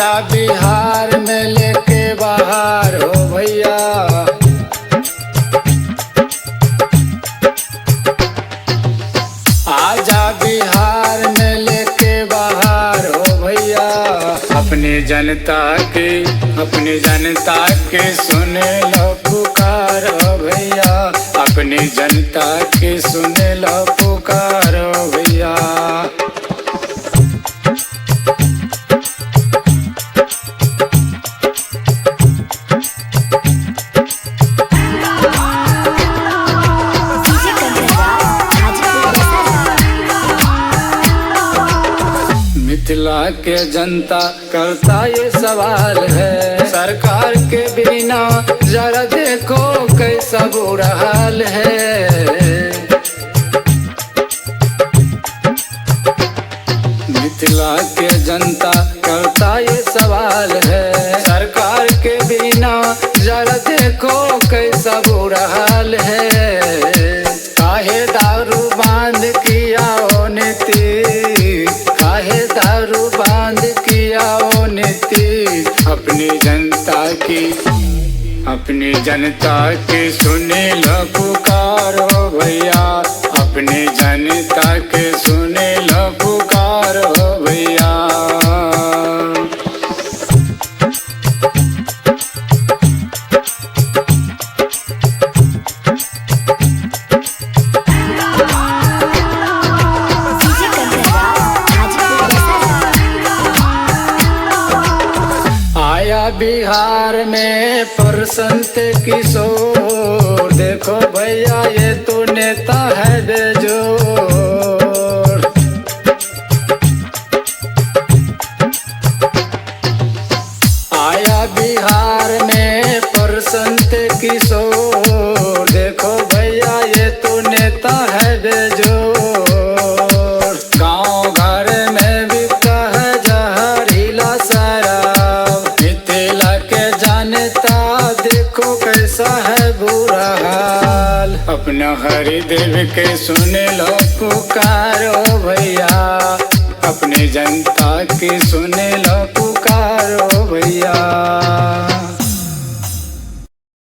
आजा बिहार में लेके बाहर हो भैया। आजा बिहार में लेके बाहर हो भैया। अपनी जनता के सुने लो पुकार हो भैया। अपनी जनता के सुने लो पुकार हो भैया। मिथिला के जनता करता ये सवाल है, सरकार के बिना जरा देखो कैसा बुरा हाल है। मिथिला के जनता करता ये सवाल है, सरकार के बिना जरा देखो कैसा बुरा हाल है। काहे दारू बांध किया ओ नीति, काहे दारू बांध किया ओ नीति। अपनी जनता की सुने लो पुकारो भैया। अपनी जनता के सुने लो पुकारो भैया। आया बिहार में प्रशांत किशोर, देखो भैया ये तो नेता है बेजोर। आया बिहार में प्रशांत किशोर, देखो भैया ये तो नेता है बेजोर। गाँव घर में बिकता है जहरीला शराब, मिथिला के जनता देखो कैसा है बुरा हाल। अपना हरिदेव के सुने लो पुकारो भैया। अपनी जनता की सुने लो पुकारो भैया।